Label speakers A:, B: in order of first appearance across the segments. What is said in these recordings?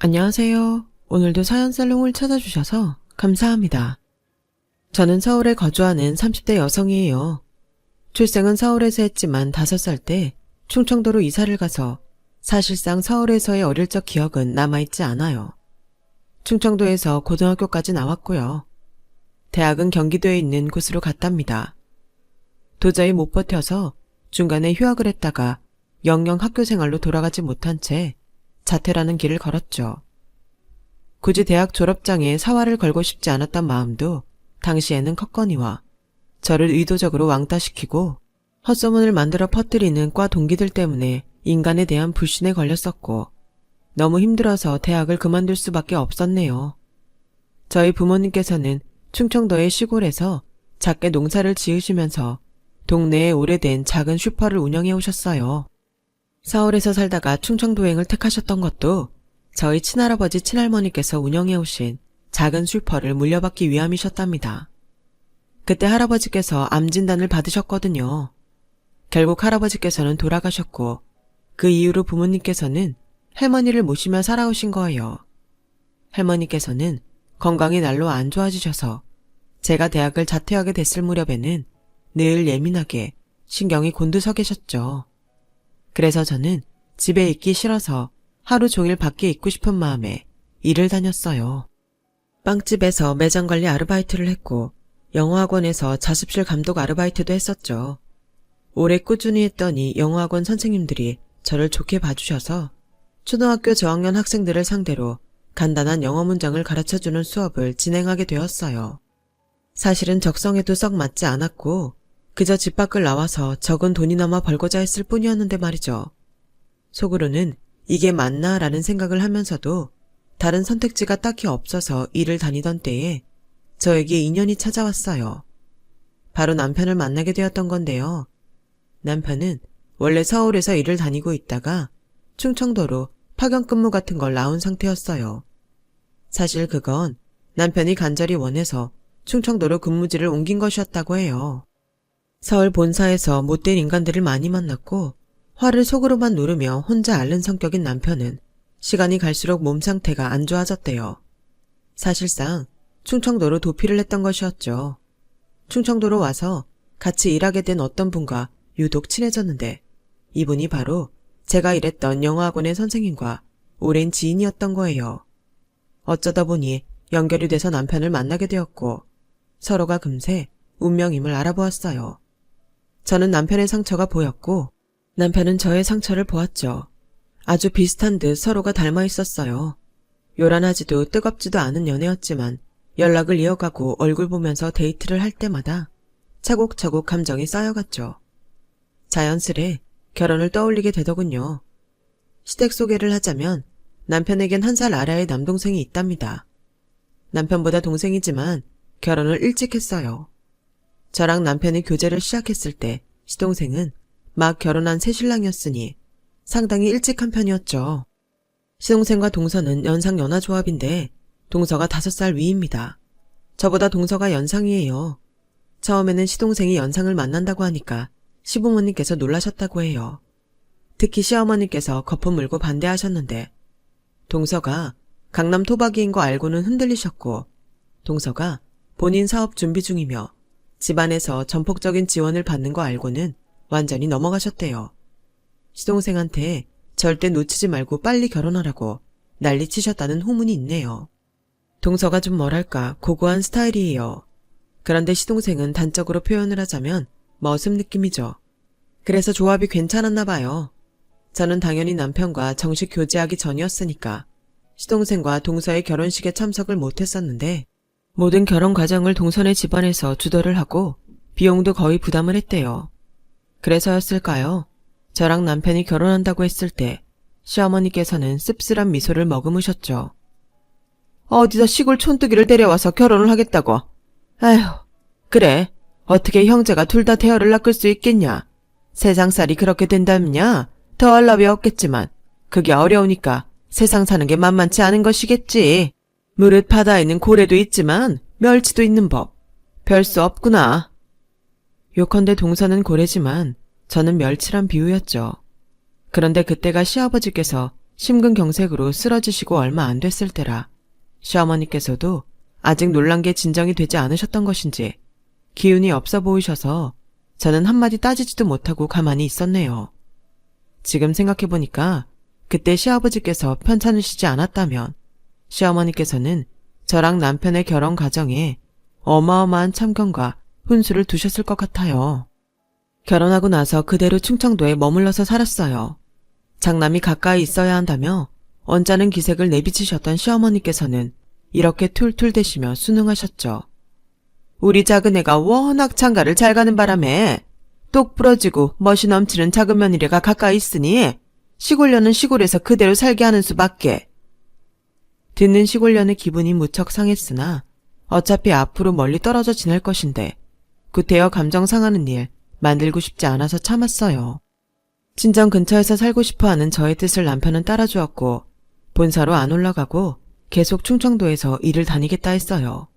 A: 안녕하세요. 오늘도 사연살롱을 찾아주셔서 감사합니다. 저는 서울에 거주하는 30대 여성이에요. 출생은 서울에서 했지만 5살 때 충청도로 이사를 가서 사실상 서울에서의 어릴 적 기억은 남아있지 않아요. 충청도에서 고등학교까지 나왔고요. 대학은 경기도에 있는 곳으로 갔답니다. 도저히 못 버텨서 중간에 휴학을 했다가 영영 학교 생활로 돌아가지 못한 채 자퇴라는 길을 걸었죠. 굳이 대학 졸업장에 사활을 걸고 싶지 않았던 마음도 당시에는 컸거니와 저를 의도적으로 왕따시키고 헛소문을 만들어 퍼뜨리는 과 동기들 때문에 인간에 대한 불신에 걸렸었고 너무 힘들어서 대학을 그만둘 수밖에 없었네요. 저희 부모님께서는 충청도의 시골에서 작게 농사를 지으시면서 동네에 오래된 작은 슈퍼를 운영해 오셨어요. 서울에서 살다가 충청도행을 택하셨던 것도 저희 친할아버지 친할머니께서 운영해 오신 작은 슈퍼를 물려받기 위함이셨답니다. 그때 할아버지께서 암 진단을 받으셨거든요. 결국 할아버지께서는 돌아가셨고 그 이후로 부모님께서는 할머니를 모시며 살아오신 거예요. 할머니께서는 건강이 날로 안 좋아지셔서 제가 대학을 자퇴하게 됐을 무렵에는 늘 예민하게 신경이 곤두서 계셨죠. 그래서 저는 집에 있기 싫어서 하루 종일 밖에 있고 싶은 마음에 일을 다녔어요. 빵집에서 매장 관리 아르바이트를 했고 영어학원에서 자습실 감독 아르바이트도 했었죠. 오래 꾸준히 했더니 영어학원 선생님들이 저를 좋게 봐주셔서 초등학교 저학년 학생들을 상대로 간단한 영어 문장을 가르쳐주는 수업을 진행하게 되었어요. 사실은 적성에도 썩 맞지 않았고 그저 집 밖을 나와서 적은 돈이나마 벌고자 했을 뿐이었는데 말이죠. 속으로는 이게 맞나 라는 생각을 하면서도 다른 선택지가 딱히 없어서 일을 다니던 때에 저에게 인연이 찾아왔어요. 바로 남편을 만나게 되었던 건데요. 남편은 원래 서울에서 일을 다니고 있다가 충청도로 파견 근무 같은 걸 나온 상태였어요. 사실 그건 남편이 간절히 원해서 충청도로 근무지를 옮긴 것이었다고 해요. 서울 본사에서 못된 인간들을 많이 만났고 화를 속으로만 누르며 혼자 앓는 성격인 남편은 시간이 갈수록 몸 상태가 안 좋아졌대요. 사실상 충청도로 도피를 했던 것이었죠. 충청도로 와서 같이 일하게 된 어떤 분과 유독 친해졌는데 이분이 바로 제가 일했던 영어학원의 선생님과 오랜 지인이었던 거예요. 어쩌다 보니 연결이 돼서 남편을 만나게 되었고 서로가 금세 운명임을 알아보았어요. 저는 남편의 상처가 보였고 남편은 저의 상처를 보았죠. 아주 비슷한 듯 서로가 닮아 있었어요. 요란하지도 뜨겁지도 않은 연애였지만 연락을 이어가고 얼굴 보면서 데이트를 할 때마다 차곡차곡 감정이 쌓여갔죠. 자연스레 결혼을 떠올리게 되더군요. 시댁 소개를 하자면 남편에겐 1살 아래의 남동생이 있답니다. 남편보다 동생이지만 결혼을 일찍 했어요. 저랑 남편이 교제를 시작했을 때 시동생은 막 결혼한 새신랑이었으니 상당히 일찍 한 편이었죠. 시동생과 동서는 연상 연하조합인데 동서가 5살 위입니다. 저보다 동서가 연상이에요. 처음에는 시동생이 연상을 만난다고 하니까 시부모님께서 놀라셨다고 해요. 특히 시어머니께서 거품 물고 반대하셨는데 동서가 강남 토박이인 거 알고는 흔들리셨고 동서가 본인 사업 준비 중이며 집안에서 전폭적인 지원을 받는 거 알고는 완전히 넘어가셨대요. 시동생한테 절대 놓치지 말고 빨리 결혼하라고 난리치셨다는 후문이 있네요. 동서가 좀 뭐랄까 고고한 스타일이에요. 그런데 시동생은 단적으로 표현을 하자면 머슴 느낌이죠. 그래서 조합이 괜찮았나 봐요. 저는 당연히 남편과 정식 교제하기 전이었으니까 시동생과 동서의 결혼식에 참석을 못했었는데 모든 결혼 과정을 동서네 집안에서 주도를 하고 비용도 거의 부담을 했대요. 그래서였을까요? 저랑 남편이 결혼한다고 했을 때 시어머니께서는 씁쓸한 미소를 머금으셨죠. 어디서 시골 촌뜨기를 데려와서 결혼을 하겠다고. 아휴, 그래. 어떻게 형제가 둘 다 대어를 낚을 수 있겠냐. 세상살이 그렇게 된다면야 더할 나위 없겠지만 그게 어려우니까 세상 사는 게 만만치 않은 것이겠지. 무릇 바다에는 고래도 있지만 멸치도 있는 법. 별 수 없구나. 요컨대 동서는 고래지만 저는 멸치란 비유였죠. 그런데 그때가 시아버지께서 심근경색으로 쓰러지시고 얼마 안 됐을 때라 시어머니께서도 아직 놀란 게 진정이 되지 않으셨던 것인지 기운이 없어 보이셔서 저는 한마디 따지지도 못하고 가만히 있었네요. 지금 생각해보니까 그때 시아버지께서 편찮으시지 않았다면 시어머니께서는 저랑 남편의 결혼 과정에 어마어마한 참견과 훈수를 두셨을 것 같아요. 결혼하고 나서 그대로 충청도에 머물러서 살았어요. 장남이 가까이 있어야 한다며 언짢은 기색을 내비치셨던 시어머니께서는 이렇게 툴툴대시며 순응하셨죠. 우리 작은 애가 워낙 장가를 잘 가는 바람에 똑 부러지고 멋이 넘치는 작은 며느리가 가까이 있으니 시골녀는 시골에서 그대로 살게 하는 수밖에. 듣는 시골년의 기분이 무척 상했으나 어차피 앞으로 멀리 떨어져 지낼 것인데 구태여 감정 상하는 일 만들고 싶지 않아서 참았어요. 친정 근처에서 살고 싶어하는 저의 뜻을 남편은 따라주었고 본사로 안 올라가고 계속 충청도에서 일을 다니겠다 했어요.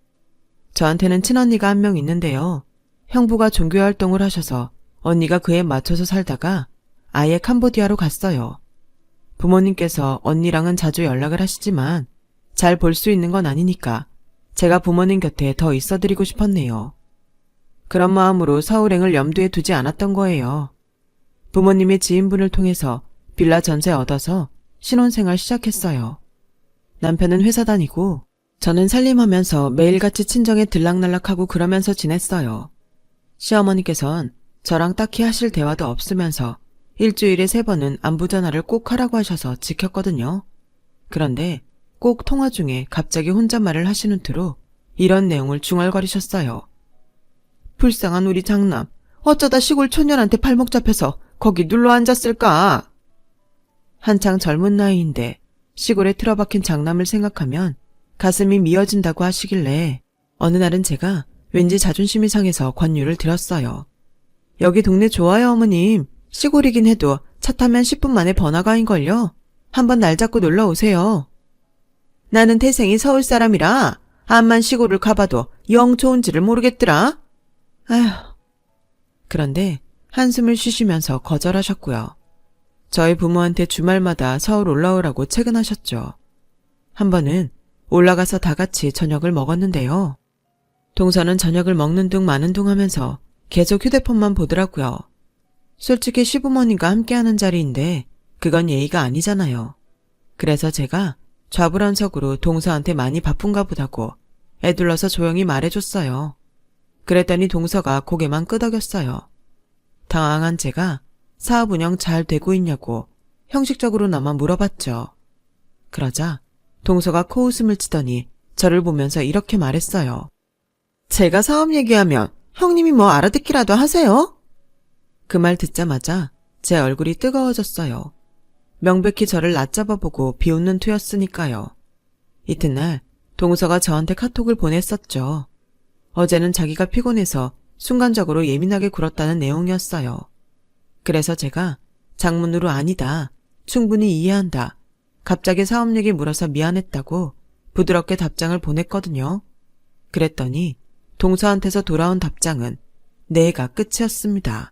A: 저한테는 친언니가 한 명 있는데요. 형부가 종교활동을 하셔서 언니가 그에 맞춰서 살다가 아예 캄보디아로 갔어요. 부모님께서 언니랑은 자주 연락을 하시지만 잘 볼 수 있는 건 아니니까 제가 부모님 곁에 더 있어드리고 싶었네요. 그런 마음으로 서울행을 염두에 두지 않았던 거예요. 부모님의 지인분을 통해서 빌라 전세 얻어서 신혼생활 시작했어요. 남편은 회사 다니고 저는 살림하면서 매일같이 친정에 들락날락하고 그러면서 지냈어요. 시어머니께선 저랑 딱히 하실 대화도 없으면서 일주일에 3번은 안부 전화를 꼭 하라고 하셔서 지켰거든요. 그런데 꼭 통화 중에 갑자기 혼잣말을 하시는 투로 이런 내용을 중얼거리셨어요. 불쌍한 우리 장남, 어쩌다 시골 촌년한테 발목 잡혀서 거기 눌러 앉았을까? 한창 젊은 나이인데 시골에 틀어박힌 장남을 생각하면 가슴이 미어진다고 하시길래 어느 날은 제가 왠지 자존심이 상해서 권유를 드렸어요. 여기 동네 좋아요 어머님. 시골이긴 해도 차 타면 10분 만에 번화가인걸요. 한번 날 잡고 놀러 오세요. 나는 태생이 서울 사람이라 암만 시골을 가봐도 영 좋은지를 모르겠더라. 아휴. 그런데 한숨을 쉬시면서 거절하셨고요. 저희 부모한테 주말마다 서울 올라오라고 채근하셨죠. 한 번은 올라가서 다 같이 저녁을 먹었는데요. 동서는 저녁을 먹는 둥 마는 둥 하면서 계속 휴대폰만 보더라고요. 솔직히 시부모님과 함께하는 자리인데 그건 예의가 아니잖아요. 그래서 제가 좌불안석으로 동서한테 많이 바쁜가 보다고 애둘러서 조용히 말해줬어요. 그랬더니 동서가 고개만 끄덕였어요. 당황한 제가 사업 운영 잘 되고 있냐고 형식적으로나마 물어봤죠. 그러자 동서가 코웃음을 치더니 저를 보면서 이렇게 말했어요. 제가 사업 얘기하면 형님이 뭐 알아듣기라도 하세요? 그 말 듣자마자 제 얼굴이 뜨거워졌어요. 명백히 저를 낮잡아보고 비웃는 투였으니까요. 이튿날 동서가 저한테 카톡을 보냈었죠. 어제는 자기가 피곤해서 순간적으로 예민하게 굴었다는 내용이었어요. 그래서 제가 장문으로 아니다, 충분히 이해한다, 갑자기 사업 얘기 물어서 미안했다고 부드럽게 답장을 보냈거든요. 그랬더니 동서한테서 돌아온 답장은 네가 끝이었습니다.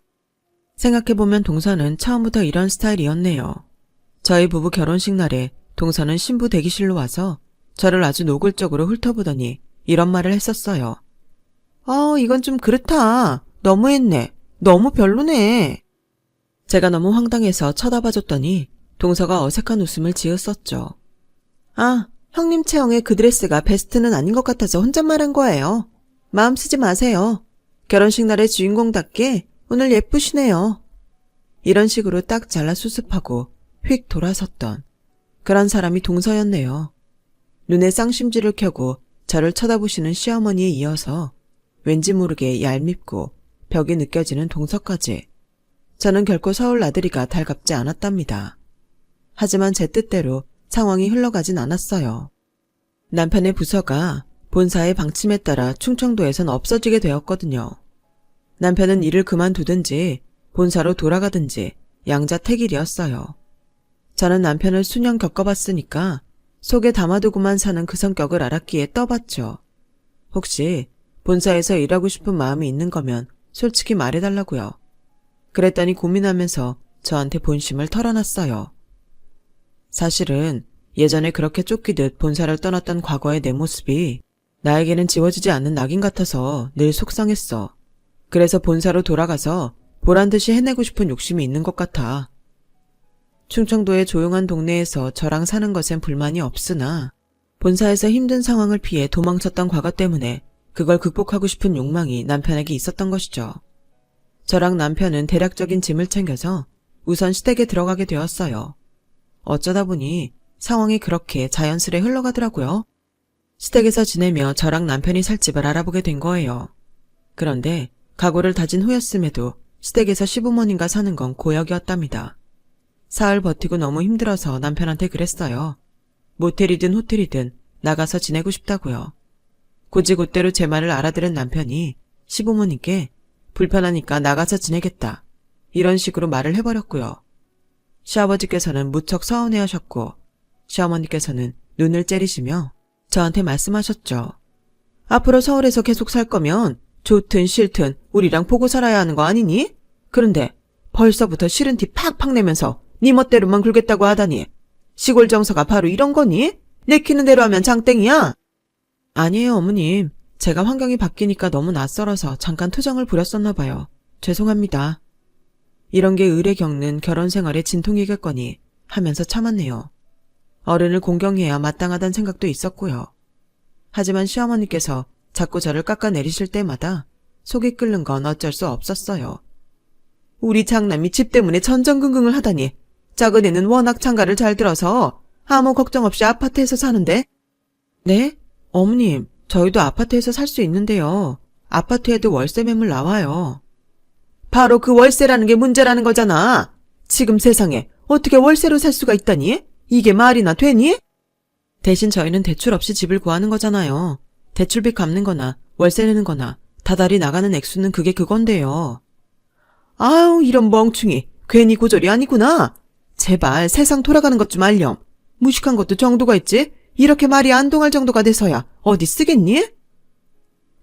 A: 생각해보면 동서는 처음부터 이런 스타일이었네요. 저희 부부 결혼식 날에 동서는 신부 대기실로 와서 저를 아주 노골적으로 훑어보더니 이런 말을 했었어요. 이건 좀 그렇다. 너무했네. 너무 별로네. 제가 너무 황당해서 쳐다봐줬더니 동서가 어색한 웃음을 지었었죠. 형님 체형에 그 드레스가 베스트는 아닌 것 같아서 혼잣말한 거예요. 마음 쓰지 마세요. 결혼식 날의 주인공답게 오늘 예쁘시네요. 이런 식으로 딱 잘라 수습하고 휙 돌아섰던 그런 사람이 동서였네요. 눈에 쌍심지를 켜고 저를 쳐다보시는 시어머니에 이어서 왠지 모르게 얄밉고 벽이 느껴지는 동서까지. 저는 결코 서울 나들이가 달갑지 않았답니다. 하지만 제 뜻대로 상황이 흘러가진 않았어요. 남편의 부서가 본사의 방침에 따라 충청도에선 없어지게 되었거든요. 남편은 일을 그만두든지 본사로 돌아가든지 양자택일이었어요. 저는 남편을 수년 겪어봤으니까 속에 담아두고만 사는 그 성격을 알았기에 떠봤죠. 혹시 본사에서 일하고 싶은 마음이 있는 거면 솔직히 말해달라고요. 그랬더니 고민하면서 저한테 본심을 털어놨어요. 사실은 예전에 그렇게 쫓기듯 본사를 떠났던 과거의 내 모습이 나에게는 지워지지 않는 낙인 같아서 늘 속상했어. 그래서 본사로 돌아가서 보란듯이 해내고 싶은 욕심이 있는 것 같아. 충청도의 조용한 동네에서 저랑 사는 것엔 불만이 없으나 본사에서 힘든 상황을 피해 도망쳤던 과거 때문에 그걸 극복하고 싶은 욕망이 남편에게 있었던 것이죠. 저랑 남편은 대략적인 짐을 챙겨서 우선 시댁에 들어가게 되었어요. 어쩌다 보니 상황이 그렇게 자연스레 흘러가더라고요. 시댁에서 지내며 저랑 남편이 살 집을 알아보게 된 거예요. 그런데 각오를 다진 후였음에도 시댁에서 시부모님과 사는 건 고역이었답니다. 사흘 버티고 너무 힘들어서 남편한테 그랬어요. 모텔이든 호텔이든 나가서 지내고 싶다고요. 곧이곧대로 제 말을 알아들은 남편이 시부모님께 불편하니까 나가서 지내겠다. 이런 식으로 말을 해버렸고요. 시아버지께서는 무척 서운해하셨고 시어머니께서는 눈을 째리시며 저한테 말씀하셨죠. 앞으로 서울에서 계속 살 거면 좋든 싫든 우리랑 보고 살아야 하는 거 아니니? 그런데 벌써부터 싫은 티 팍팍 내면서 네 멋대로만 굴겠다고 하다니. 시골 정서가 바로 이런 거니? 내키는 대로 하면 장땡이야? 아니에요, 어머님. 제가 환경이 바뀌니까 너무 낯설어서 잠깐 투정을 부렸었나 봐요. 죄송합니다. 이런 게 을에 겪는 결혼 생활의 진통이겠거니 하면서 참았네요. 어른을 공경해야 마땅하다는 생각도 있었고요. 하지만 시어머니께서 자꾸 저를 깎아내리실 때마다 속이 끓는 건 어쩔 수 없었어요. 우리 장남이 집 때문에 전전긍긍을 하다니. 작은 애는 워낙 장가를 잘 들어서 아무 걱정 없이 아파트에서 사는데. 네? 어머님, 저희도 아파트에서 살 수 있는데요. 아파트에도 월세 매물 나와요. 바로 그 월세라는 게 문제라는 거잖아. 지금 세상에 어떻게 월세로 살 수가 있다니? 이게 말이나 되니? 대신 저희는 대출 없이 집을 구하는 거잖아요. 대출비 갚는 거나 월세 내는 거나 다달이 나가는 액수는 그게 그건데요. 아유, 이런 멍충이. 괜히 고졸이 아니구나. 제발 세상 돌아가는 것 좀 알렴. 무식한 것도 정도가 있지. 이렇게 말이 안 통할 정도가 돼서야 어디 쓰겠니?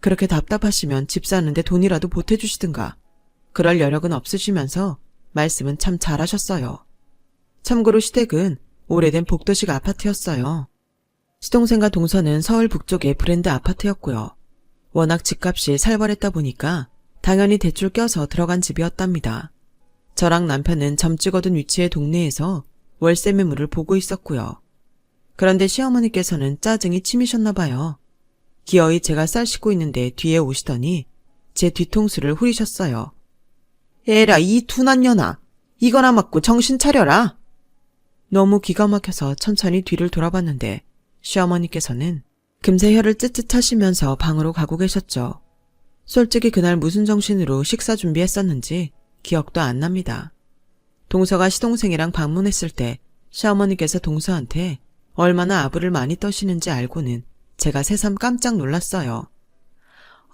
A: 그렇게 답답하시면 집 사는데 돈이라도 보태주시든가. 그럴 여력은 없으시면서 말씀은 참 잘하셨어요. 참고로 시댁은 오래된 복도식 아파트였어요. 시동생과 동서는 서울 북쪽의 브랜드 아파트였고요. 워낙 집값이 살벌했다 보니까 당연히 대출 껴서 들어간 집이었답니다. 저랑 남편은 점 찍어둔 위치의 동네에서 월세 매물을 보고 있었고요. 그런데 시어머니께서는 짜증이 치미셨나 봐요. 기어이 제가 쌀 씻고 있는데 뒤에 오시더니 제 뒤통수를 후리셨어요. 에라, 이 둔한 년아. 이거나 맞고 정신 차려라. 너무 기가 막혀서 천천히 뒤를 돌아봤는데 시어머니께서는 금세 혀를 쯧쯧 하시면서 방으로 가고 계셨죠. 솔직히 그날 무슨 정신으로 식사 준비했었는지 기억도 안 납니다. 동서가 시동생이랑 방문했을 때 시어머니께서 동서한테 얼마나 아부를 많이 떠시는지 알고는 제가 새삼 깜짝 놀랐어요.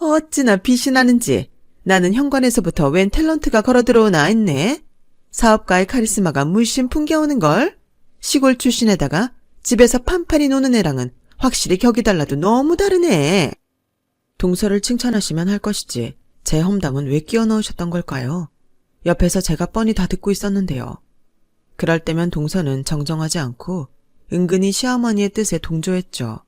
A: 어찌나 빛이 나는지. 나는 현관에서부터 웬 탤런트가 걸어 들어오나 했네. 사업가의 카리스마가 물씬 풍겨오는걸. 시골 출신에다가 집에서 판판이 노는 애랑은 확실히 격이 달라도 너무 다르네. 동서를 칭찬하시면 할 것이지 제 험담은 왜 끼워 넣으셨던 걸까요? 옆에서 제가 뻔히 다 듣고 있었는데요. 그럴 때면 동서는 정정하지 않고 은근히 시어머니의 뜻에 동조했죠.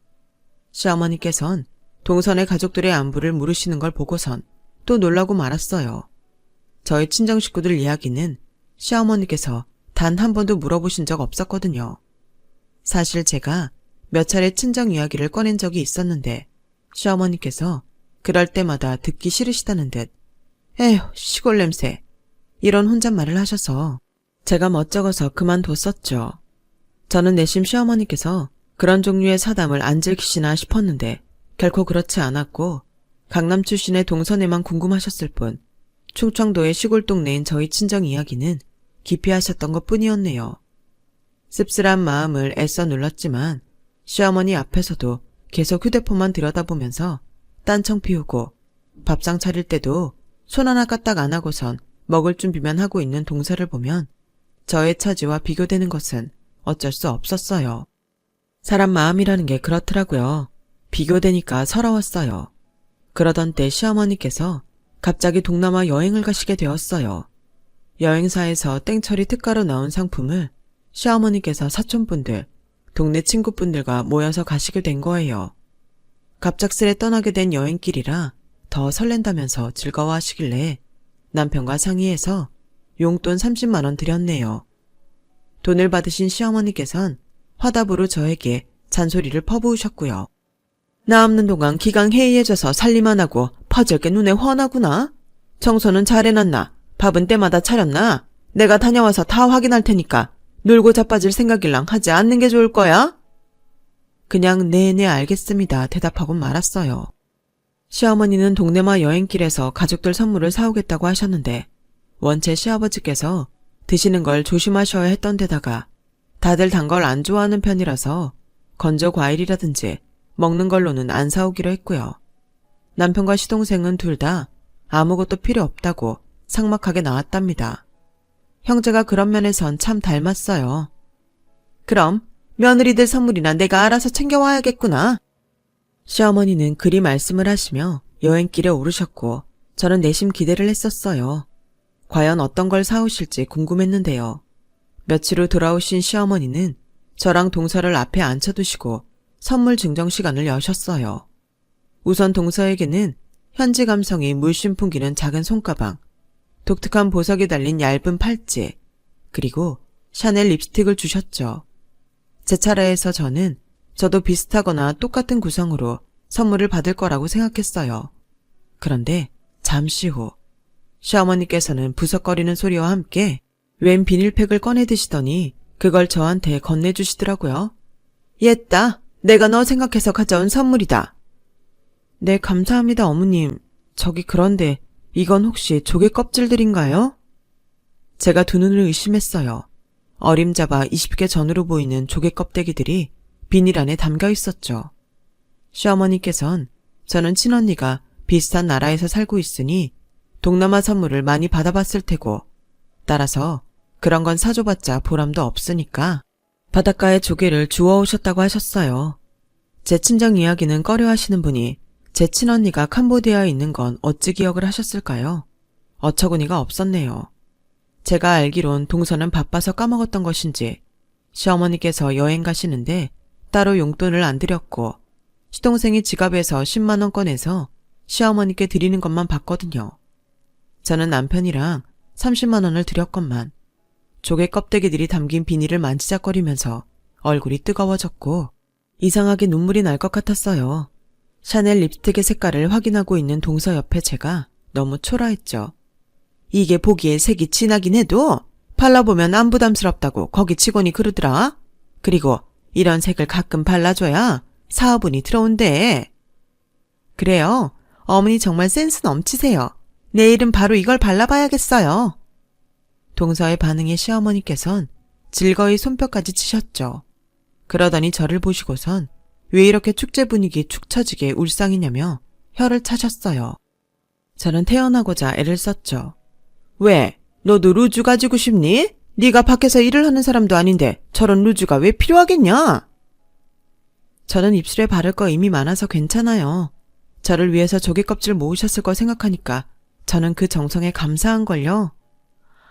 A: 시어머니께선 동선의 가족들의 안부를 물으시는 걸 보고선 또 놀라고 말았어요. 저희 친정 식구들 이야기는 시어머니께서 단 한 번도 물어보신 적 없었거든요. 사실 제가 몇 차례 친정 이야기를 꺼낸 적이 있었는데 시어머니께서 그럴 때마다 듣기 싫으시다는 듯 에휴, 시골 냄새 이런 혼잣말을 하셔서 제가 멋쩍어서 그만뒀었죠. 저는 내심 시어머니께서 그런 종류의 사담을 안 즐기시나 싶었는데 결코 그렇지 않았고 강남 출신의 동선에만 궁금하셨을 뿐 충청도의 시골 동네인 저희 친정 이야기는 기피하셨던 것뿐이었네요. 씁쓸한 마음을 애써 눌렀지만 시어머니 앞에서도 계속 휴대폰만 들여다보면서 딴청 피우고 밥상 차릴 때도 손 하나 까딱 안 하고선 먹을 준비만 하고 있는 동서를 보면 저의 처지와 비교되는 것은 어쩔 수 없었어요. 사람 마음이라는 게 그렇더라고요. 비교되니까 서러웠어요. 그러던 때 시어머니께서 갑자기 동남아 여행을 가시게 되었어요. 여행사에서 땡처리 특가로 나온 상품을 시어머니께서 사촌분들, 동네 친구분들과 모여서 가시게 된 거예요. 갑작스레 떠나게 된 여행길이라 더 설렌다면서 즐거워하시길래 남편과 상의해서 용돈 30만 원 드렸네요. 돈을 받으신 시어머니께선 화답으로 저에게 잔소리를 퍼부으셨고요. 나 없는 동안 기강 해이해져서 살림만 하고 퍼질 게 눈에 훤하구나. 청소는 잘해놨나? 밥은 때마다 차렸나? 내가 다녀와서 다 확인할 테니까 놀고 자빠질 생각일랑 하지 않는 게 좋을 거야? 그냥 네네 알겠습니다 대답하고 말았어요. 시어머니는 동네마 여행길에서 가족들 선물을 사오겠다고 하셨는데 원체 시아버지께서 드시는 걸 조심하셔야 했던 데다가 다들 단 걸 안 좋아하는 편이라서 건조 과일이라든지 먹는 걸로는 안 사오기로 했고요. 남편과 시동생은 둘 다 아무것도 필요 없다고 삭막하게 나왔답니다. 형제가 그런 면에선 참 닮았어요. 그럼 며느리들 선물이나 내가 알아서 챙겨와야겠구나. 시어머니는 그리 말씀을 하시며 여행길에 오르셨고 저는 내심 기대를 했었어요. 과연 어떤 걸 사오실지 궁금했는데요. 며칠 후 돌아오신 시어머니는 저랑 동서를 앞에 앉혀두시고 선물 증정 시간을 여셨어요. 우선 동서에게는 현지 감성이 물씬 풍기는 작은 손가방, 독특한 보석이 달린 얇은 팔찌, 그리고 샤넬 립스틱을 주셨죠. 제 차례에서 저도 비슷하거나 똑같은 구성으로 선물을 받을 거라고 생각했어요. 그런데 잠시 후 시어머니께서는 부석거리는 소리와 함께 웬 비닐팩을 꺼내 드시더니 그걸 저한테 건네주시더라고요. 옛다, 내가 너 생각해서 가져온 선물이다. 네, 감사합니다 어머님. 저기 그런데 이건 혹시 조개 껍질들인가요? 제가 두 눈을 의심했어요. 어림잡아 20개 전후로 보이는 조개 껍데기들이 비닐 안에 담겨 있었죠. 시어머니께선 저는 친언니가 비슷한 나라에서 살고 있으니 동남아 선물을 많이 받아봤을 테고 따라서 그런 건 사줘봤자 보람도 없으니까 바닷가에 조개를 주워오셨다고 하셨어요. 제 친정 이야기는 꺼려하시는 분이 제 친언니가 캄보디아에 있는 건 어찌 기억을 하셨을까요? 어처구니가 없었네요. 제가 알기론 동서는 바빠서 까먹었던 것인지 시어머니께서 여행 가시는데 따로 용돈을 안 드렸고 시동생이 지갑에서 10만 원 꺼내서 시어머니께 드리는 것만 봤거든요. 저는 남편이랑 30만 원을 드렸건만 조개 껍데기들이 담긴 비닐을 만지작거리면서 얼굴이 뜨거워졌고 이상하게 눈물이 날 것 같았어요. 샤넬 립스틱의 색깔을 확인하고 있는 동서 옆에 제가 너무 초라했죠. 이게 보기에 색이 진하긴 해도 발라보면 안 부담스럽다고 거기 직원이 그러더라. 그리고 이런 색을 가끔 발라줘야 사업운이 들어온대. 그래요. 어머니 정말 센스 넘치세요. 내일은 바로 이걸 발라봐야겠어요. 동서의 반응에 시어머니께선 즐거이 손뼉까지 치셨죠. 그러더니 저를 보시고선 왜 이렇게 축제 분위기 축 처지게 울상이냐며 혀를 차셨어요. 저는 태어나고자 애를 썼죠. 왜? 너도 루즈 가지고 싶니? 네가 밖에서 일을 하는 사람도 아닌데 저런 루즈가 왜 필요하겠냐? 저는 입술에 바를 거 이미 많아서 괜찮아요. 저를 위해서 조개 껍질 모으셨을 거 생각하니까 저는 그 정성에 감사한걸요.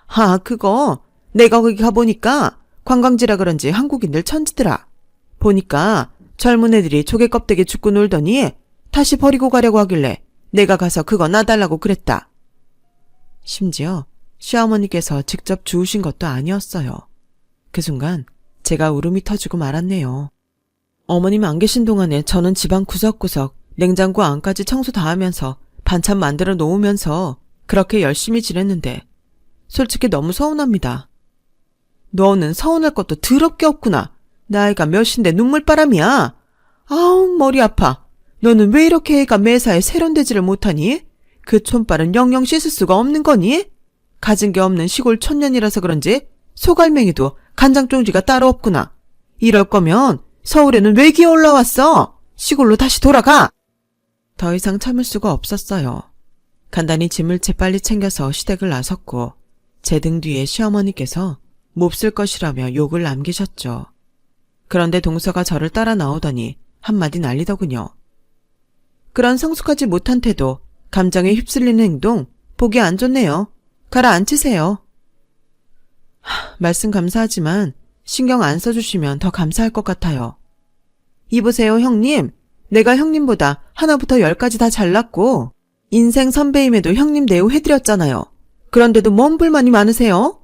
A: 아, 그거 내가 거기 가보니까 관광지라 그런지 한국인들 천지더라. 보니까 젊은 애들이 조개 껍데기 줍고 놀더니 다시 버리고 가려고 하길래 내가 가서 그거 놔달라고 그랬다. 심지어 시어머니께서 직접 주우신 것도 아니었어요. 그 순간 제가 울음이 터지고 말았네요. 어머님 안 계신 동안에 저는 집안 구석구석 냉장고 안까지 청소 다 하면서 반찬 만들어 놓으면서 그렇게 열심히 지냈는데 솔직히 너무 서운합니다. 너는 서운할 것도 더럽게 없구나. 나이가 몇인데 눈물바람이야. 아우 머리 아파. 너는 왜 이렇게 애가 매사에 세련되지를 못하니? 그 촌발은 영영 씻을 수가 없는 거니? 가진 게 없는 시골 촌년이라서 그런지 소갈맹이도 간장종지가 따로 없구나. 이럴 거면 서울에는 왜 기어 올라왔어? 시골로 다시 돌아가. 더 이상 참을 수가 없었어요. 간단히 짐을 재빨리 챙겨서 시댁을 나섰고 제 등 뒤에 시어머니께서 몹쓸 것이라며 욕을 남기셨죠. 그런데 동서가 저를 따라 나오더니 한마디 날리더군요. 그런 성숙하지 못한 태도, 감정에 휩쓸리는 행동 보기 안 좋네요. 가라앉히세요. 말씀 감사하지만 신경 안 써주시면 더 감사할 것 같아요. 이보세요, 형님. 내가 형님보다 하나부터 열까지 다 잘났고 인생 선배임에도 형님 대우해드렸잖아요. 그런데도 뭔 불만이 많으세요?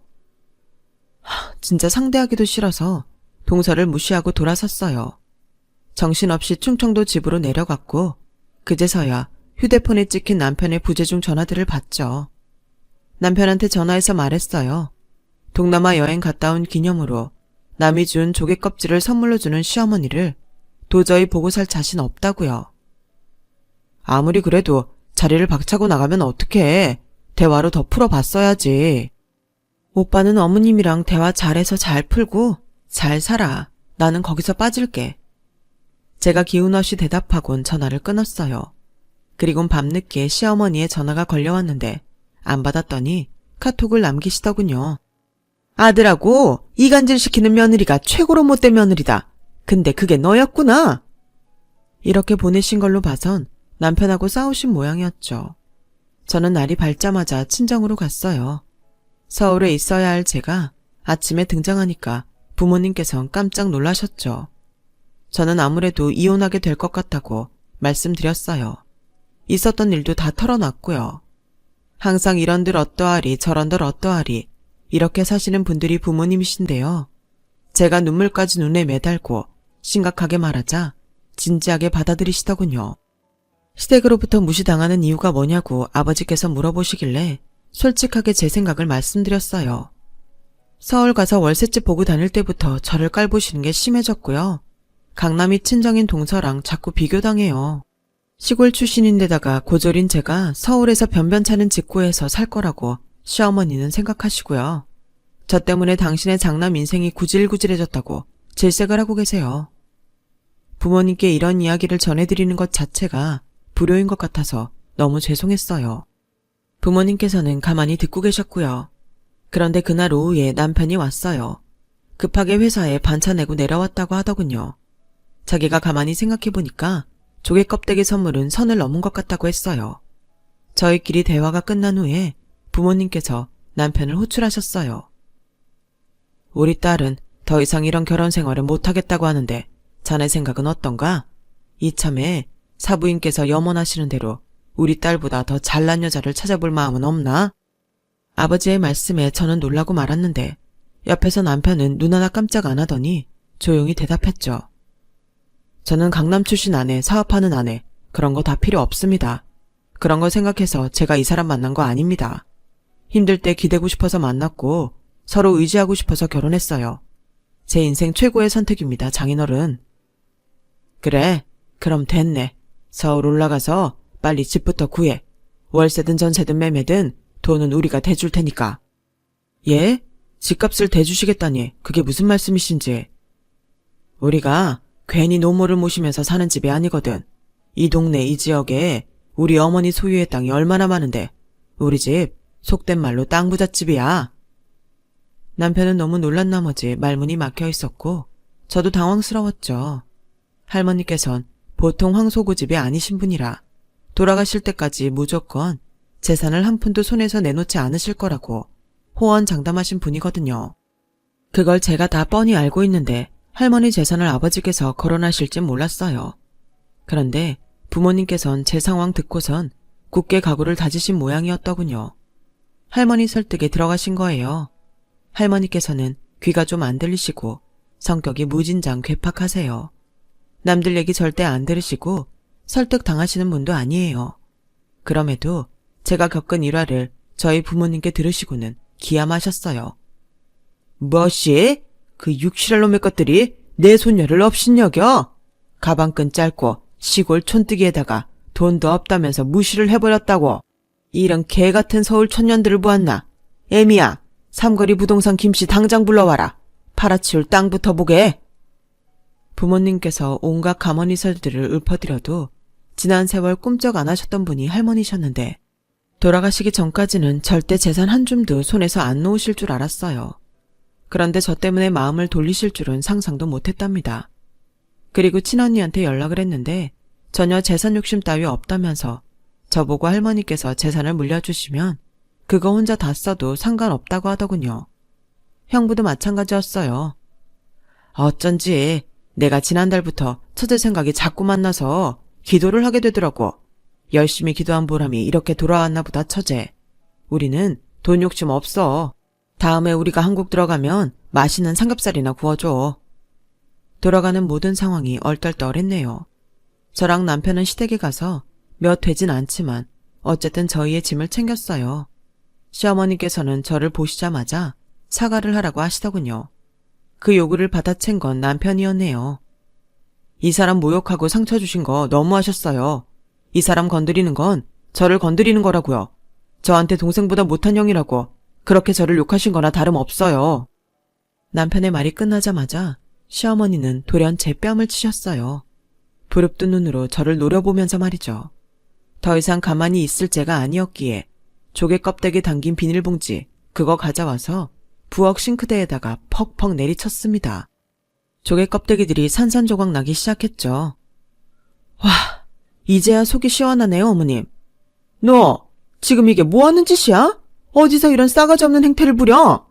A: 진짜 상대하기도 싫어서 동서를 무시하고 돌아섰어요. 정신없이 충청도 집으로 내려갔고 그제서야 휴대폰에 찍힌 남편의 부재중 전화들을 받죠. 남편한테 전화해서 말했어요. 동남아 여행 갔다 온 기념으로 남이 준 조개 껍질을 선물로 주는 시어머니를 도저히 보고 살 자신 없다고요. 아무리 그래도 자리를 박차고 나가면 어떡해. 대화로 더 풀어봤어야지. 오빠는 어머님이랑 대화 잘해서 잘 풀고 잘 살아. 나는 거기서 빠질게. 제가 기운 없이 대답하곤 전화를 끊었어요. 그리곤 밤늦게 시어머니의 전화가 걸려왔는데 안 받았더니 카톡을 남기시더군요. 아들하고 이간질시키는 며느리가 최고로 못된 며느리다. 근데 그게 너였구나. 이렇게 보내신 걸로 봐선 남편하고 싸우신 모양이었죠. 저는 날이 밝자마자 친정으로 갔어요. 서울에 있어야 할 제가 아침에 등장하니까 부모님께선 깜짝 놀라셨죠. 저는 아무래도 이혼하게 될 것 같다고 말씀드렸어요. 있었던 일도 다 털어놨고요. 항상 이런들 어떠하리 저런들 어떠하리 이렇게 사시는 분들이 부모님이신데요. 제가 눈물까지 눈에 매달고 심각하게 말하자 진지하게 받아들이시더군요. 시댁으로부터 무시당하는 이유가 뭐냐고 아버지께서 물어보시길래 솔직하게 제 생각을 말씀드렸어요. 서울 가서 월세집 보고 다닐 때부터 저를 깔보시는 게 심해졌고요. 강남이 친정인 동서랑 자꾸 비교당해요. 시골 출신인데다가 고졸인 제가 서울에서 변변찮은 직구에서 살 거라고 시어머니는 생각하시고요. 저 때문에 당신의 장남 인생이 구질구질해졌다고 질색을 하고 계세요. 부모님께 이런 이야기를 전해드리는 것 자체가 불효인 것 같아서 너무 죄송했어요. 부모님께서는 가만히 듣고 계셨고요. 그런데 그날 오후에 남편이 왔어요. 급하게 회사에 반차 내고 내려왔다고 하더군요. 자기가 가만히 생각해보니까 조개 껍데기 선물은 선을 넘은 것 같다고 했어요. 저희끼리 대화가 끝난 후에 부모님께서 남편을 호출하셨어요. 우리 딸은 더 이상 이런 결혼 생활을 못하겠다고 하는데 자네 생각은 어떤가? 이참에 사부인께서 염원하시는 대로 우리 딸보다 더 잘난 여자를 찾아볼 마음은 없나? 아버지의 말씀에 저는 놀라고 말았는데 옆에서 남편은 눈 하나 깜짝 안 하더니 조용히 대답했죠. 저는 강남 출신 아내, 사업하는 아내, 그런 거 다 필요 없습니다. 그런 거 생각해서 제가 이 사람 만난 거 아닙니다. 힘들 때 기대고 싶어서 만났고 서로 의지하고 싶어서 결혼했어요. 제 인생 최고의 선택입니다, 장인어른. 그래, 그럼 됐네. 서울 올라가서 빨리 집부터 구해. 월세든 전세든 매매든 돈은 우리가 대줄 테니까. 예? 집값을 대주시겠다니 그게 무슨 말씀이신지. 우리가 괜히 노모를 모시면서 사는 집이 아니거든. 이 동네 이 지역에 우리 어머니 소유의 땅이 얼마나 많은데 우리 집 속된 말로 땅 부잣집이야. 남편은 너무 놀란 나머지 말문이 막혀 있었고 저도 당황스러웠죠. 할머니께선 보통 황소고집이 아니신 분이라 돌아가실 때까지 무조건 재산을 한 푼도 손에서 내놓지 않으실 거라고 호언장담하신 분이거든요. 그걸 제가 다 뻔히 알고 있는데 할머니 재산을 아버지께서 거론하실진 몰랐어요. 그런데 부모님께선 제 상황 듣고선 굳게 각오를 다지신 모양이었더군요. 할머니 설득에 들어가신 거예요. 할머니께서는 귀가 좀 안 들리시고 성격이 무진장 괴팍하세요. 남들 얘기 절대 안 들으시고 설득 당하시는 분도 아니에요. 그럼에도 제가 겪은 일화를 저희 부모님께 들으시고는 기함하셨어요. 뭐시? 그 육실할 놈의 것들이 내 손녀를 업신여겨? 가방끈 짧고 시골 촌뜨기에다가 돈도 없다면서 무시를 해버렸다고. 이런 개같은 서울 촌년들을 보았나. 애미야, 삼거리 부동산 김씨 당장 불러와라. 팔아치울 땅부터 보게. 부모님께서 온갖 가머니설들을 읊어드려도 지난 세월 꿈쩍 안 하셨던 분이 할머니셨는데 돌아가시기 전까지는 절대 재산 한 줌도 손에서 안 놓으실 줄 알았어요. 그런데 저 때문에 마음을 돌리실 줄은 상상도 못했답니다. 그리고 친언니한테 연락을 했는데 전혀 재산 욕심 따위 없다면서 저보고 할머니께서 재산을 물려주시면 그거 혼자 다 써도 상관없다고 하더군요. 형부도 마찬가지였어요. 어쩐지 내가 지난달부터 처제 생각이 자꾸만 나서 기도를 하게 되더라고. 열심히 기도한 보람이 이렇게 돌아왔나 보다, 처제. 우리는 돈 욕심 없어. 다음에 우리가 한국 들어가면 맛있는 삼겹살이나 구워줘. 돌아가는 모든 상황이 얼떨떨했네요. 저랑 남편은 시댁에 가서 몇 되진 않지만 어쨌든 저희의 짐을 챙겼어요. 시어머니께서는 저를 보시자마자 사과를 하라고 하시더군요. 그 요구를 받아챈 건 남편이었네요. 이 사람 모욕하고 상처 주신 거 너무하셨어요. 이 사람 건드리는 건 저를 건드리는 거라고요. 저한테 동생보다 못한 형이라고 그렇게 저를 욕하신 거나 다름없어요. 남편의 말이 끝나자마자 시어머니는 돌연 제 뺨을 치셨어요. 부릅뜬 눈으로 저를 노려보면서 말이죠. 더 이상 가만히 있을 죄가 아니었기에 조개 껍데기 담긴 비닐봉지 그거 가져와서 부엌 싱크대에다가 퍽퍽 내리쳤습니다. 조개 껍데기들이 산산조각 나기 시작했죠. 와, 이제야 속이 시원하네요, 어머님. 너 지금 이게 뭐하는 짓이야? 어디서 이런 싸가지 없는 행태를 부려?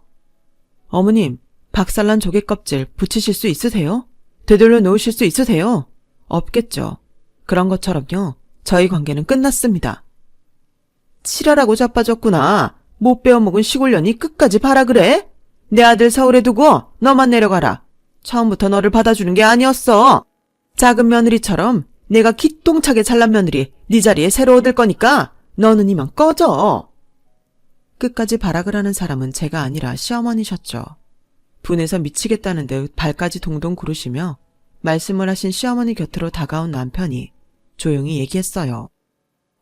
A: 어머님, 박살난 조개 껍질 붙이실 수 있으세요? 되돌려 놓으실 수 있으세요? 없겠죠. 그런 것처럼요. 저희 관계는 끝났습니다. 치라라고 자빠졌구나. 못 배워먹은 시골년이 끝까지 봐라 그래? 내 아들 서울에 두고 너만 내려가라. 처음부터 너를 받아주는 게 아니었어. 작은 며느리처럼 내가 기똥차게 잘난 며느리 네 자리에 새로 얻을 거니까 너는 이만 꺼져. 끝까지 발악을 하는 사람은 제가 아니라 시어머니셨죠. 분해서 미치겠다는 듯 발까지 동동 구르시며 말씀을 하신 시어머니 곁으로 다가온 남편이 조용히 얘기했어요.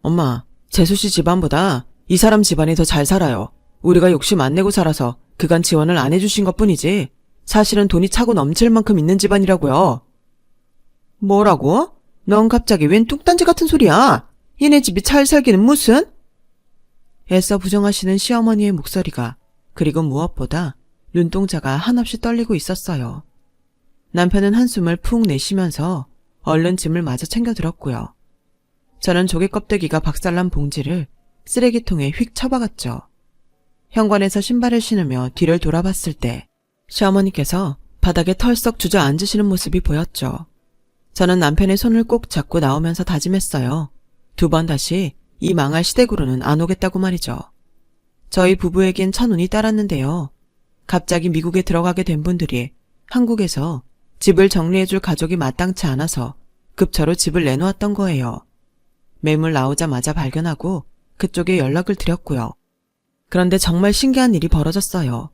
A: 엄마, 재수씨 집안보다 이 사람 집안이 더 잘 살아요. 우리가 욕심 안 내고 살아서 그간 지원을 안 해주신 것뿐이지 사실은 돈이 차고 넘칠 만큼 있는 집안이라고요. 뭐라고? 넌 갑자기 웬 뚱딴지 같은 소리야? 얘네 집이 잘 살기는 무슨? 애써 부정하시는 시어머니의 목소리가 그리고 무엇보다 눈동자가 한없이 떨리고 있었어요. 남편은 한숨을 푹 내쉬면서 얼른 짐을 마저 챙겨 들었고요. 저는 조개 껍데기가 박살난 봉지를 쓰레기통에 휙 쳐박았죠. 현관에서 신발을 신으며 뒤를 돌아봤을 때 시어머니께서 바닥에 털썩 주저앉으시는 모습이 보였죠. 저는 남편의 손을 꼭 잡고 나오면서 다짐했어요. 2번 다시 이 망할 시댁으로는 안 오겠다고 말이죠. 저희 부부에겐 천운이 따랐는데요. 갑자기 미국에 들어가게 된 분들이 한국에서 집을 정리해줄 가족이 마땅치 않아서 급처로 집을 내놓았던 거예요. 매물 나오자마자 발견하고 그쪽에 연락을 드렸고요. 그런데 정말 신기한 일이 벌어졌어요.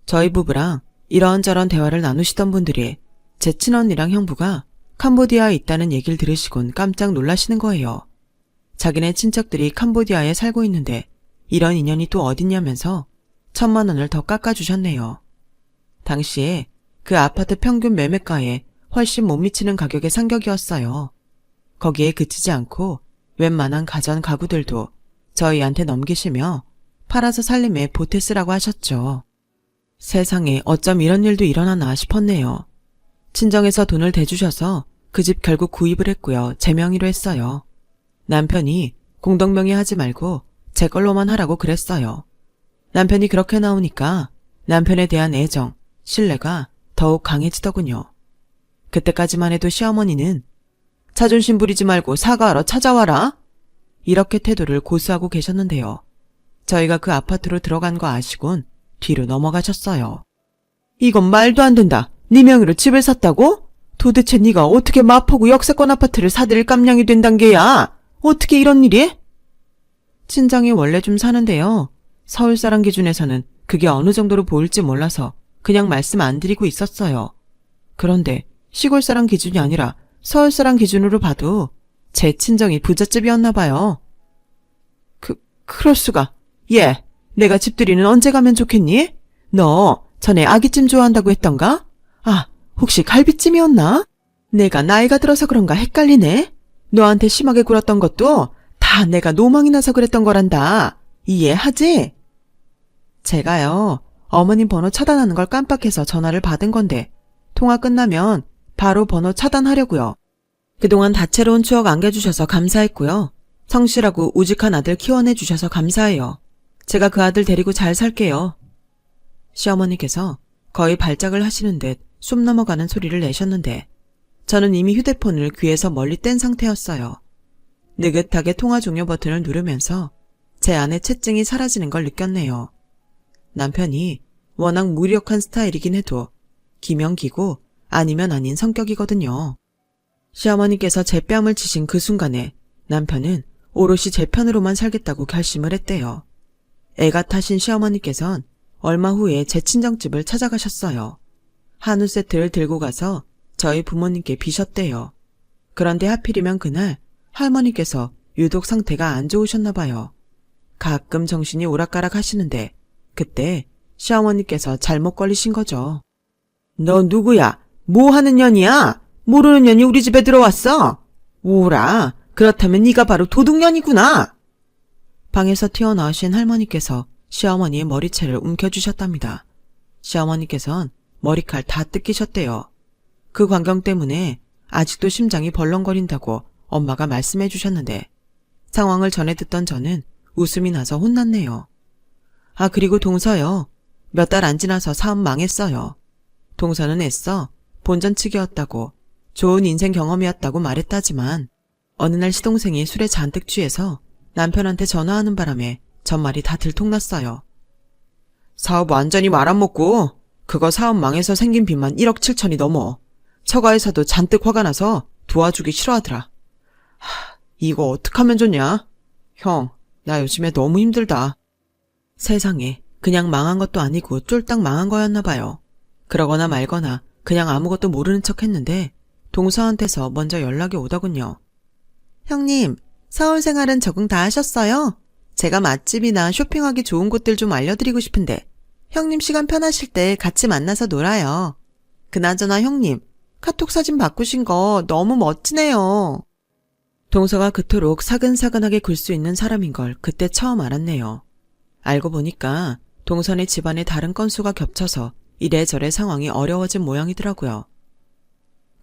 A: 저희 부부랑 이런저런 대화를 나누시던 분들이 제 친언니랑 형부가 캄보디아에 있다는 얘기를 들으시곤 깜짝 놀라시는 거예요. 자기네 친척들이 캄보디아에 살고 있는데 이런 인연이 또 어딨냐면서 1,000만 원을 더 깎아주셨네요. 당시에 그 아파트 평균 매매가에 훨씬 못 미치는 가격의 상격이었어요. 거기에 그치지 않고 웬만한 가전 가구들도 저희한테 넘기시며 팔아서 살림에 보태 쓰라고 하셨죠. 세상에 어쩜 이런 일도 일어나나 싶었네요. 친정에서 돈을 대주셔서 그 집 결국 구입을 했고요. 제 명의로 했어요. 남편이 공동명의 하지 말고 제 걸로만 하라고 그랬어요. 남편이 그렇게 나오니까 남편에 대한 애정, 신뢰가 더욱 강해지더군요. 그때까지만 해도 시어머니는 자존심 부리지 말고 사과하러 찾아와라. 이렇게 태도를 고수하고 계셨는데요. 저희가 그 아파트로 들어간 거 아시곤 뒤로 넘어가셨어요. 이건 말도 안 된다. 네 명의로 집을 샀다고? 도대체 네가 어떻게 마포구 역세권 아파트를 사들일 깜냥이 된단 게야? 어떻게 이런 일이? 친정이 원래 좀 사는데요. 서울 사람 기준에서는 그게 어느 정도로 보일지 몰라서 그냥 말씀 안 드리고 있었어요. 그런데 시골 사람 기준이 아니라 서울 사람 기준으로 봐도 제 친정이 부잣집이었나 봐요. 그럴 수가. 얘, 내가 집들이는 언제 가면 좋겠니? 너 전에 아기찜 좋아한다고 했던가? 아, 혹시 갈비찜이었나? 내가 나이가 들어서 그런가 헷갈리네. 너한테 심하게 굴었던 것도 다 내가 노망이 나서 그랬던 거란다. 이해하지? 제가요, 어머님 번호 차단하는 걸 깜빡해서 전화를 받은 건데 통화 끝나면 바로 번호 차단하려고요. 그동안 다채로운 추억 안겨주셔서 감사했고요. 성실하고 우직한 아들 키워내주셔서 감사해요. 제가 그 아들 데리고 잘 살게요. 시어머니께서 거의 발작을 하시는 듯 숨 넘어가는 소리를 내셨는데 저는 이미 휴대폰을 귀에서 멀리 뗀 상태였어요. 느긋하게 통화 종료 버튼을 누르면서 제 안의 채증이 사라지는 걸 느꼈네요. 남편이 워낙 무력한 스타일이긴 해도 기면 기고 아니면 아닌 성격이거든요. 시어머니께서 제 뺨을 치신 그 순간에 남편은 오롯이 제 편으로만 살겠다고 결심을 했대요. 애가 타신 시어머니께선 얼마 후에 제 친정집을 찾아가셨어요. 한우 세트를 들고 가서 저희 부모님께 비셨대요. 그런데 하필이면 그날 할머니께서 유독 상태가 안 좋으셨나 봐요. 가끔 정신이 오락가락 하시는데 그때 시어머니께서 잘못 걸리신 거죠. 너 누구야? 뭐 하는 년이야? 모르는 년이 우리 집에 들어왔어? 오라, 그렇다면 네가 바로 도둑년이구나. 방에서 튀어나오신 할머니께서 시어머니의 머리채를 움켜쥐셨답니다. 시어머니께선 머리칼 다 뜯기셨대요. 그 광경 때문에 아직도 심장이 벌렁거린다고 엄마가 말씀해 주셨는데 상황을 전해 듣던 저는 웃음이 나서 혼났네요. 아, 그리고 동서요. 몇 달 안 지나서 사업 망했어요. 동서는 애써 본전치기였다고 좋은 인생 경험이었다고 말했다지만 어느 날 시동생이 술에 잔뜩 취해서 남편한테 전화하는 바람에 전말이 다 들통났어요. 사업 완전히 말아먹고 그거 사업 망해서 생긴 빚만 1억 7천이 넘어. 처가에서도 잔뜩 화가 나서 도와주기 싫어하더라. 이거 어떡하면 좋냐? 형, 나 요즘에 너무 힘들다. 세상에, 그냥 망한 것도 아니고 쫄딱 망한 거였나 봐요. 그러거나 말거나 그냥 아무것도 모르는 척 했는데 동서한테서 먼저 연락이 오더군요. 형님, 서울 생활은 적응 다 하셨어요? 제가 맛집이나 쇼핑하기 좋은 곳들 좀 알려드리고 싶은데 형님 시간 편하실 때 같이 만나서 놀아요. 그나저나 형님, 카톡 사진 바꾸신 거 너무 멋지네요. 동서가 그토록 사근사근하게 굴 수 있는 사람인 걸 그때 처음 알았네요. 알고 보니까 동선의 집안의 다른 건수가 겹쳐서 이래저래 상황이 어려워진 모양이더라고요.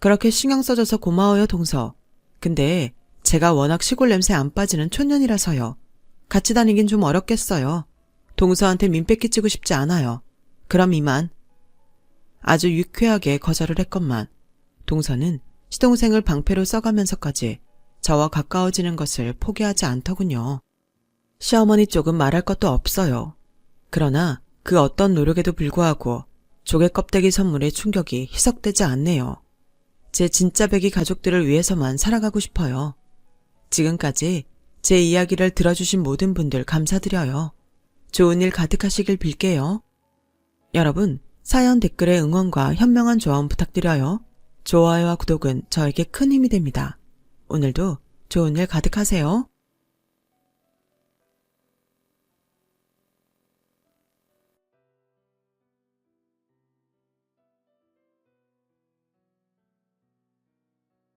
A: 그렇게 신경 써줘서 고마워요, 동서. 근데 제가 워낙 시골 냄새 안 빠지는 촌년이라서요. 같이 다니긴 좀 어렵겠어요. 동서한테 민폐 끼치고 싶지 않아요. 그럼 이만. 아주 유쾌하게 거절을 했건만 동서는 시동생을 방패로 써가면서까지 저와 가까워지는 것을 포기하지 않더군요. 시어머니 쪽은 말할 것도 없어요. 그러나 그 어떤 노력에도 불구하고 조개 껍데기 선물의 충격이 희석되지 않네요. 제 진짜 배기 가족들을 위해서만 살아가고 싶어요. 지금까지 제 이야기를 들어주신 모든 분들 감사드려요. 좋은 일 가득하시길 빌게요. 여러분, 사연 댓글에 응원과 현명한 조언 부탁드려요. 좋아요와 구독은 저에게 큰 힘이 됩니다. 오늘도 좋은 일 가득하세요.